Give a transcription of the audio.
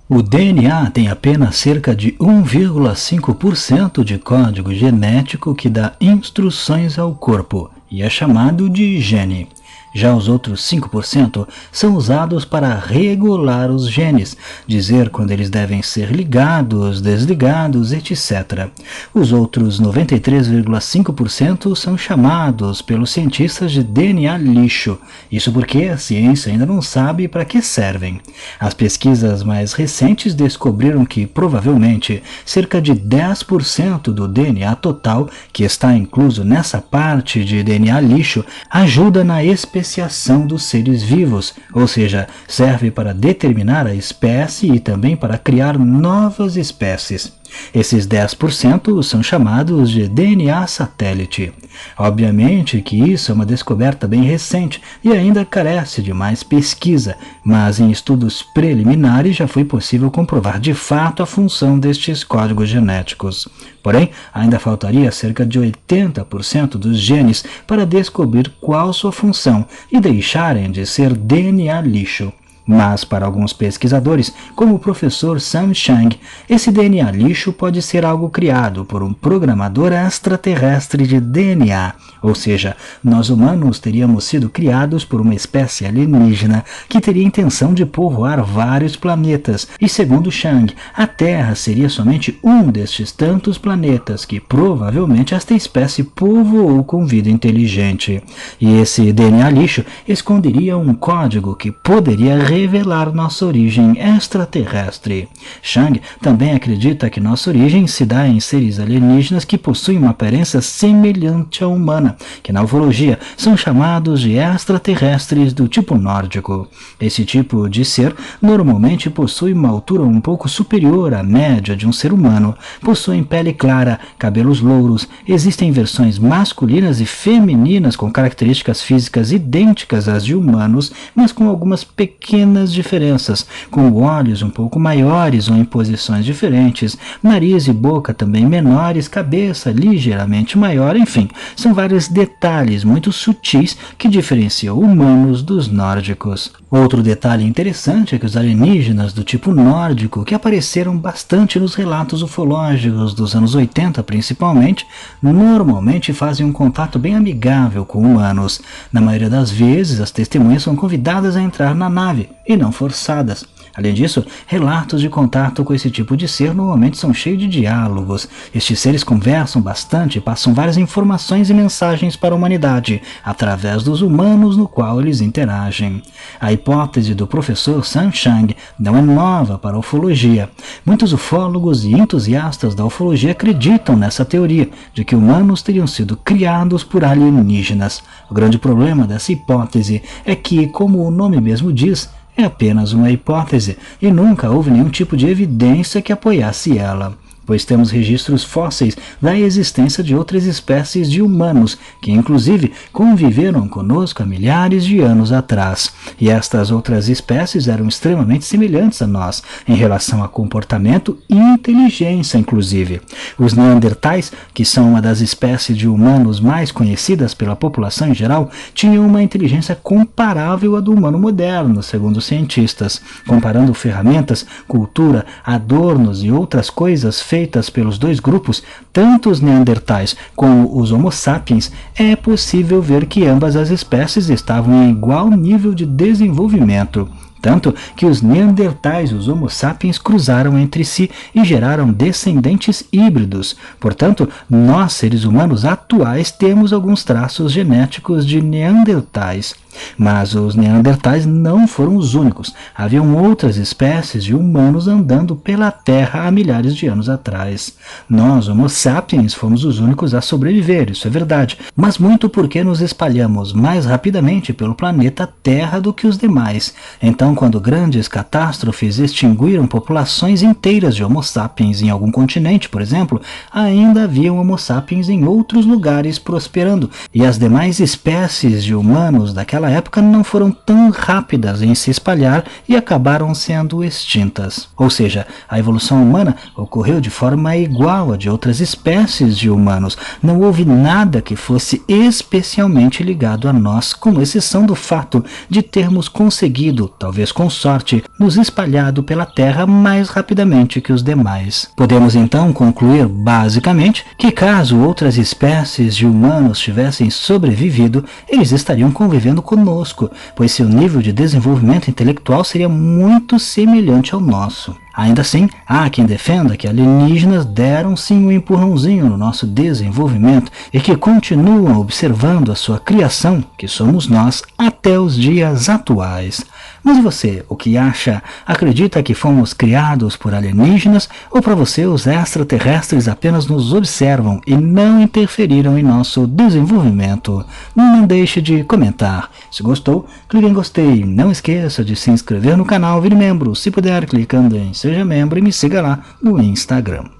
O DNA tem apenas cerca de 1,5% de código genético que dá instruções ao corpo e é chamado de gene. Já os outros 5% são usados para regular os genes, dizer quando eles devem ser ligados, desligados, etc. Os outros 93,5% são chamados pelos cientistas de DNA lixo, isso porque a ciência ainda não sabe para que servem. As pesquisas mais recentes descobriram que, provavelmente, cerca de 10% do DNA total, que está incluso nessa parte de DNA lixo, ajuda na especiação dos seres vivos, ou seja, serve para determinar a espécie e também para criar novas espécies. Esses 10% são chamados de DNA satélite. Obviamente que isso é uma descoberta bem recente e ainda carece de mais pesquisa, mas em estudos preliminares já foi possível comprovar de fato a função destes códigos genéticos. Porém, ainda faltaria cerca de 80% dos genes para descobrir qual sua função e deixarem de ser DNA lixo. Mas, para alguns pesquisadores, como o professor Sam Chang, esse DNA lixo pode ser algo criado por um programador extraterrestre de DNA, ou seja, nós humanos teríamos sido criados por uma espécie alienígena que teria a intenção de povoar vários planetas, e segundo Chang, a Terra seria somente um destes tantos planetas que provavelmente esta espécie povoou com vida inteligente. E esse DNA lixo esconderia um código que poderia revelar nossa origem extraterrestre. Chang também acredita que nossa origem se dá em seres alienígenas que possuem uma aparência semelhante à humana, que na ufologia são chamados de extraterrestres do tipo nórdico. Esse tipo de ser normalmente possui uma altura um pouco superior à média de um ser humano, possuem pele clara, cabelos louros, existem versões masculinas e femininas com características físicas idênticas às de humanos, mas com algumas pequenas diferenças, com olhos um pouco maiores ou em posições diferentes, nariz e boca também menores, cabeça ligeiramente maior, enfim, são vários detalhes muito sutis que diferenciam humanos dos nórdicos. Outro detalhe interessante é que os alienígenas do tipo nórdico, que apareceram bastante nos relatos ufológicos dos anos 80 principalmente, normalmente fazem um contato bem amigável com humanos. Na maioria das vezes, as testemunhas são convidadas a entrar na nave, e não forçadas. Além disso, relatos de contato com esse tipo de ser normalmente são cheios de diálogos. Estes seres conversam bastante e passam várias informações e mensagens para a humanidade, através dos humanos no qual eles interagem. A hipótese do professor Sam Chang não é nova para a ufologia. Muitos ufólogos e entusiastas da ufologia acreditam nessa teoria, de que humanos teriam sido criados por alienígenas. O grande problema dessa hipótese é que, como o nome mesmo diz, é apenas uma hipótese e nunca houve nenhum tipo de evidência que apoiasse ela, pois temos registros fósseis da existência de outras espécies de humanos, que inclusive conviveram conosco há milhares de anos atrás. E estas outras espécies eram extremamente semelhantes a nós, em relação a comportamento e inteligência, inclusive. Os neandertais, que são uma das espécies de humanos mais conhecidas pela população em geral, tinham uma inteligência comparável à do humano moderno, segundo os cientistas. Comparando ferramentas, cultura, adornos e outras coisas feitas pelos dois grupos, tanto os neandertais como os homo sapiens, é possível ver que ambas as espécies estavam em igual nível de desenvolvimento. Tanto que os neandertais e os homo sapiens cruzaram entre si e geraram descendentes híbridos. Portanto, nós, seres humanos atuais, temos alguns traços genéticos de neandertais. Mas os neandertais não foram os únicos. Haviam outras espécies de humanos andando pela Terra há milhares de anos atrás. Nós, homo sapiens, fomos os únicos a sobreviver, isso é verdade, mas muito porque nos espalhamos mais rapidamente pelo planeta Terra do que os demais. Então, quando grandes catástrofes extinguiram populações inteiras de homo sapiens em algum continente, por exemplo, ainda havia homo sapiens em outros lugares prosperando, e as demais espécies de humanos daquela naquela época não foram tão rápidas em se espalhar e acabaram sendo extintas. Ou seja, a evolução humana ocorreu de forma igual à de outras espécies de humanos. Não houve nada que fosse especialmente ligado a nós, com exceção do fato de termos conseguido, talvez com sorte, nos espalhado pela Terra mais rapidamente que os demais. Podemos então concluir, basicamente, que caso outras espécies de humanos tivessem sobrevivido, eles estariam convivendo conosco, pois seu nível de desenvolvimento intelectual seria muito semelhante ao nosso. Ainda assim, há quem defenda que alienígenas deram sim um empurrãozinho no nosso desenvolvimento e que continuam observando a sua criação, que somos nós, até os dias atuais. Mas e você, o que acha? Acredita que fomos criados por alienígenas ou para você os extraterrestres apenas nos observam e não interferiram em nosso desenvolvimento? Não deixe de comentar. Se gostou, clique em gostei. Não esqueça de se inscrever no canal, vire membro, se puder, clicando em Seja Membro e me siga lá no Instagram.